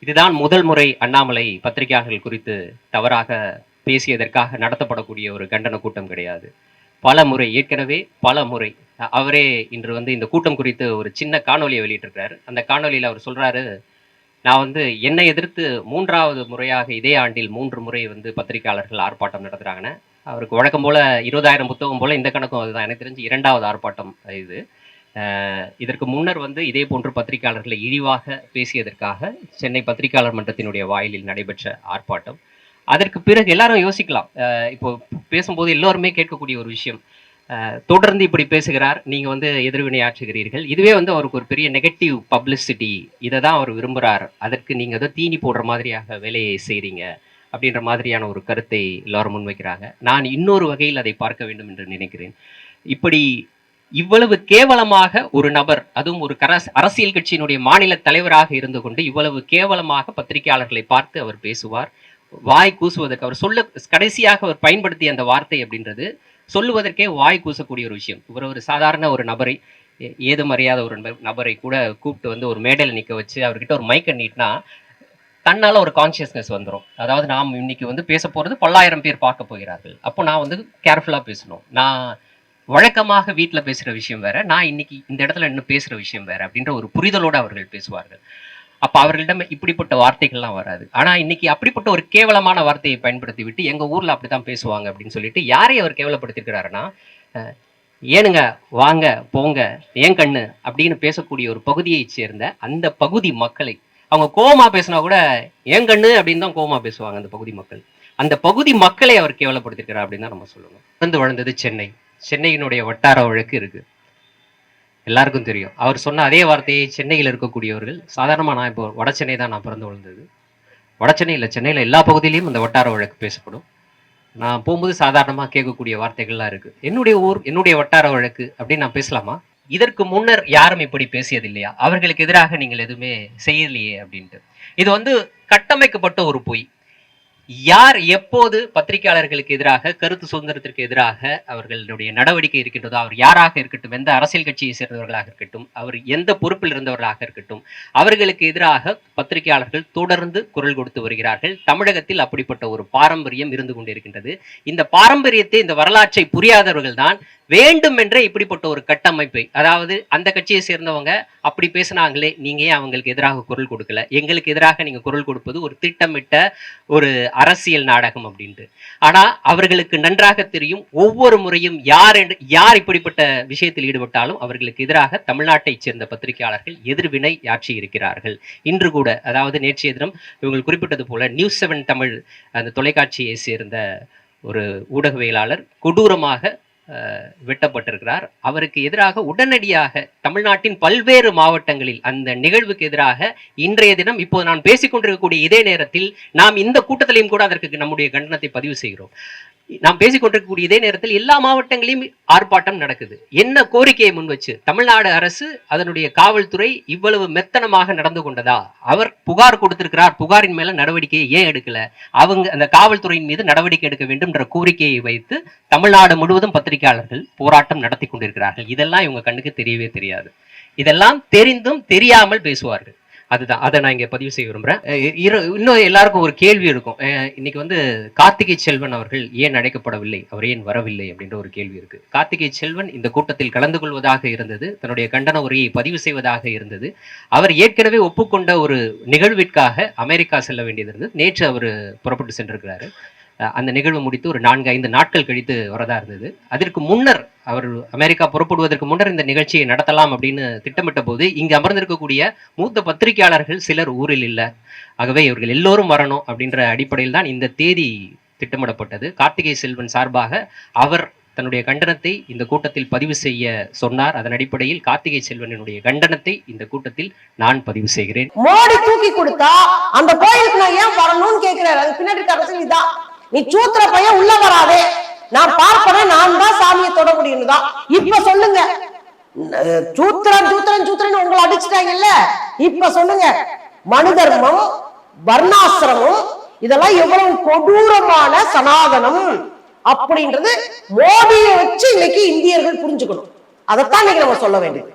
இதுதான் முதல் முறை அண்ணாமலை பத்திரிகையாளர்கள் குறித்து தவறாக பேசியதற்காக நடத்தப்படக்கூடிய ஒரு கண்டன கூட்டம் கிடையாது. பல முறை, ஏற்கனவே பல முறை அவரே இன்று இந்த கூட்டம் குறித்து ஒரு சின்ன காணொலியை வெளியிட்டிருக்கிறாரு. அந்த காணொலியில் அவர் சொல்றாரு, நான் என்னை எதிர்த்து 3வது முறையாக இதே ஆண்டில் 3 முறை பத்திரிகையாளர்கள் ஆர்ப்பாட்டம் நடத்துறாங்கன்னு. அவருக்கு வழக்கம் போல 20,000 புத்தகம் போல இந்த கணக்கும் அதுதான். எனக்கு தெரிஞ்சு 2வது ஆர்ப்பாட்டம் இது. இதற்கு முன்னர் இதே போன்று பத்திரிகையாளர்களை இழிவாக பேசியதற்காக சென்னை பத்திரிகையாளர் மன்றத்தினுடைய வாயிலில் நடைபெற்ற ஆர்ப்பாட்டம். அதற்கு பிறகு எல்லாரும் யோசிக்கலாம், இப்போ பேசும்போது எல்லோருமே கேட்கக்கூடிய ஒரு விஷயம், தொடர்ந்து இப்படி பேசுகிறார், நீங்க எதிர்வினை ஆற்றுகிறீர்கள், இதுவே அவருக்கு ஒரு பெரிய நெகட்டிவ் பப்ளிசிட்டி, இதை தான் அவர் விரும்புகிறார், அதற்கு நீங்க தீனி போடுற மாதிரியாக வேலையை செய்றீங்க அப்படின்ற மாதிரியான ஒரு கருத்தை எல்லாரும் முன்வைக்கிறாங்க. நான் இன்னொரு வகையில் அதை பார்க்க வேண்டும் என்று நினைக்கிறேன். இப்படி இவ்வளவு கேவலமாக ஒரு நபர், அதுவும் ஒரு அரசியல் கட்சியினுடைய மாநில தலைவராக இருந்து கொண்டு இவ்வளவு கேவலமாக பத்திரிகையாளர்களை பார்த்து அவர் பேசுவார், வாய் கூசுவதற்கு அவர் கடைசியாக அவர் பயன்படுத்திய அந்த வார்த்தை அப்படின்றது சொல்லுவதற்கே வாய் கூசக்கூடிய ஒரு விஷயம். ஒரு சாதாரண ஒரு நபரை, ஏதும் அறியாத ஒரு நபரை கூட கூப்பிட்டு ஒரு மேடையில் நிற்க வச்சு அவர்கிட்ட ஒரு மைக்கை நீட்டினா தன்னால ஒரு கான்சியஸ்னஸ் வந்துடும். அதாவது நாம் இன்னைக்கு பேச போறது பல்லாயிரம் பேர் பார்க்க போகிறார்கள், அப்போ நான் கேர்ஃபுல்லா பேசணும், நான் வழக்கமாக வீட்டில் பேசுகிற விஷயம் வேற, நான் இன்னைக்கு இந்த இடத்துல இன்னும் பேசுகிற விஷயம் வேற அப்படின்ற ஒரு புரிதலோடு அவர்கள் பேசுவார்கள். அப்போ அவர்களிடம் இப்படிப்பட்ட வார்த்தைகள்லாம் வராது. ஆனால் இன்னைக்கு அப்படிப்பட்ட ஒரு கேவலமான வார்த்தையை பயன்படுத்தி விட்டு எங்கள் ஊரில் அப்படி தான் பேசுவாங்க அப்படின்னு சொல்லிட்டு யாரையும் அவர் கேவலப்படுத்திருக்கிறாருன்னா, ஏனுங்க வாங்க போங்க ஏன் கண்ணு அப்படின்னு பேசக்கூடிய ஒரு பகுதியை சேர்ந்த அந்த பகுதி மக்களை, அவங்க கோவமா பேசினா கூட ஏன் கண்ணு அப்படின்னு தான் கோவமா பேசுவாங்க அந்த பகுதி மக்கள். அந்த பகுதி மக்களை அவர் கேவலப்படுத்திருக்கிறார் அப்படின்னு தான் நம்ம சொல்லணும். பிறந்து வளர்ந்தது சென்னை, சென்னையினுடைய வட்டார வழக்கு இருக்கு, எல்லாருக்கும் தெரியும். அவர் சொன்ன அதே வார்த்தையை சென்னையில் இருக்கக்கூடியவர்கள், சாதாரணமாக நான் இப்போ வட சென்னை தான் நான் பிறந்து வளர்ந்தது, வட சென்னையில் சென்னையில் எல்லா பகுதியிலையும் அந்த வட்டார வழக்கு பேசப்படும். நான் போகும்போது சாதாரணமாக கேட்கக்கூடிய வார்த்தைகள்லாம் இருக்கு. என்னுடைய ஊர் என்னுடைய வட்டார வழக்கு அப்படின்னு நான் பேசலாமா? இதற்கு முன்னர் யாரும் இப்படி பேசியது இல்லையா? அவர்களுக்கு எதிராக நீங்கள் எதுவுமே செய்யலையே அப்படின்ட்டு. இது கட்டமைக்கப்பட்ட ஒரு பொய். யார் எப்போது பத்திரிகையாளர்களுக்கு எதிராக, கருத்து சுதந்திரத்திற்கு எதிராக அவர்களுடைய நடவடிக்கை இருக்கின்றதோ, அவர் யாராக இருக்கட்டும், எந்த அரசியல் கட்சியை சேர்ந்தவர்களாக இருக்கட்டும், அவர் எந்த பொறுப்பில் இருந்தவர்களாக இருக்கட்டும், அவர்களுக்கு எதிராக பத்திரிகையாளர்கள் தொடர்ந்து குரல் கொடுத்து வருகிறார்கள். தமிழகத்தில் அப்படிப்பட்ட ஒரு பாரம்பரியம் இருந்து கொண்டிருக்கின்றது. இந்த பாரம்பரியத்தை, இந்த வரலாற்றை புரியாதவர்கள் தான் வேண்டுமென்றே இப்படிப்பட்ட ஒரு கட்டமைப்பை, அதாவது அந்த கட்சியை சேர்ந்தவங்க அப்படி பேசினாங்களே, நீங்க ஏன் அவங்களுக்கு எதிராக குரல் கொடுக்கல, எங்களுக்கு எதிராக நீங்க குரல் கொடுப்பது ஒரு திட்டமிட்ட ஒரு அரசியல் நாடகம் அப்படின்ட்டு. ஆனா அவர்களுக்கு நன்றாக தெரியும், ஒவ்வொரு முறையும் யார் இப்படிப்பட்ட விஷயத்தில் ஈடுபட்டாலும் அவர்களுக்கு எதிராக தமிழ்நாட்டை சேர்ந்த பத்திரிகையாளர்கள் எதிர்வினை ஆற்றி இருக்கிறார்கள். இன்று கூட, அதாவது நேற்றைய தினம் இவங்க குறிப்பிட்டது போல நியூஸ் 7 தமிழ் அந்த தொலைக்காட்சியை சேர்ந்த ஒரு ஊடகவியலாளர் கொடூரமாக வெட்டப்பட்டிருக்கிறார். அவருக்கு எதிராக உடனடியாக தமிழ்நாட்டின் பல்வேறு மாவட்டங்களில் அந்த நிகழ்வுக்கு எதிராக இன்றைய தினம், இப்போது நான் பேசிக்கொண்டிருக்கக்கூடிய இதே நேரத்தில் நாம் இந்த கூட்டத்திலையும் கூட அதற்கு நம்முடைய கண்டனத்தை பதிவு செய்கிறோம். நாம் பேசிக்கொண்டிருக்கக்கூடிய இதே நேரத்தில் எல்லா மாவட்டங்களிலும் ஆர்ப்பாட்டம் நடக்குது. என்ன கோரிக்கையை முன் வச்சு? தமிழ்நாடு அரசு, அதனுடைய காவல்துறை இவ்வளவு மெத்தனமாக நடந்து கொண்டதா? அவர் புகார் கொடுத்திருக்கிறார், புகாரின் மேல நடவடிக்கையை ஏன் எடுக்கல? அவங்க அந்த காவல்துறையின் மீது நடவடிக்கை எடுக்க வேண்டும் என்ற கோரிக்கையை வைத்து தமிழ்நாடு முழுவதும் பத்திரிகையாளர்கள் போராட்டம் நடத்தி கொண்டிருக்கிறார்கள். இதெல்லாம் இவங்க கண்ணுக்கு தெரியவே தெரியாது. இதெல்லாம் தெரிந்தும் தெரியாமல் பேசுவார்கள். அதுதான், அதை நான் இங்க பதிவு செய்ய விரும்புறேன். இன்னும் எல்லாருக்கும் ஒரு கேள்வி இருக்கும், இன்னைக்கு கார்த்திகை செல்வன் அவர்கள் ஏன் அழைக்கப்படவில்லை, அவர் ஏன் வரவில்லை அப்படின்ற ஒரு கேள்வி இருக்கு. கார்த்திகை செல்வன் இந்த கூட்டத்தில் கலந்து கொள்வதாக இருந்தது, தன்னுடைய கண்டன உரையை பதிவு செய்வதாக இருந்தது. அவர் ஏற்கனவே ஒப்புக்கொண்ட ஒரு நிகழ்விற்காக அமெரிக்கா செல்ல வேண்டியது இருந்தது. நேற்று அவர் புறப்பட்டு சென்றிருக்கிறாரு. அந்த நிகழ்வு முடித்து ஒரு 4-5 நாட்கள் கழித்து வரதா இருந்தது. அதற்கு முன்னர், அவர் அமெரிக்கா புறப்படுவதற்கு முன்னர் இந்த நிகழ்ச்சியை நடத்தலாம் அப்படின்னு திட்டமிட்ட போது இங்கு அமர்ந்திருக்கக்கூடிய மூத்த பத்திரிகையாளர்கள் சிலர் ஊரில் இல்லை. ஆகவே இவர்கள் எல்லோரும் வரணும் அப்படின்ற அடிப்படையில் தான் இந்த தேதி திட்டமிடப்பட்டது. கார்த்திகை செல்வன் சார்பாக அவர் தன்னுடைய கண்டனத்தை இந்த கூட்டத்தில் பதிவு செய்ய சொன்னார். அதன் அடிப்படையில் கார்த்திகை செல்வனுடைய கண்டனத்தை இந்த கூட்டத்தில் நான் பதிவு செய்கிறேன். மோடி தூக்கி கொடுத்தா அந்த கோயிலுக்கு நான் ஏன் வரணும்னு கேட்கிறாரு. அது பின்னாடி அரசியல் இதான். நீ சூத்திர பையன் உள்ள வராதே, நான் பார்ப்பேன், நான் தான் சாமியை தொட முடியும் தான். இப்ப சொல்லுங்க, சூத்திரன் சூத்திரன் சூத்திரன் உங்களை அடிச்சுட்டாங்கல்ல, இப்ப சொல்லுங்க, மனு தர்மம், வர்ணாசிரமம், இதெல்லாம் எவ்வளவு கொடூரமான சனாதனம் அப்படின்றது மோடியை வச்சு இன்னைக்கு இந்தியர்கள் புரிஞ்சுக்கணும். அதைத்தான் இன்னைக்கு நம்ம சொல்ல வேண்டியது.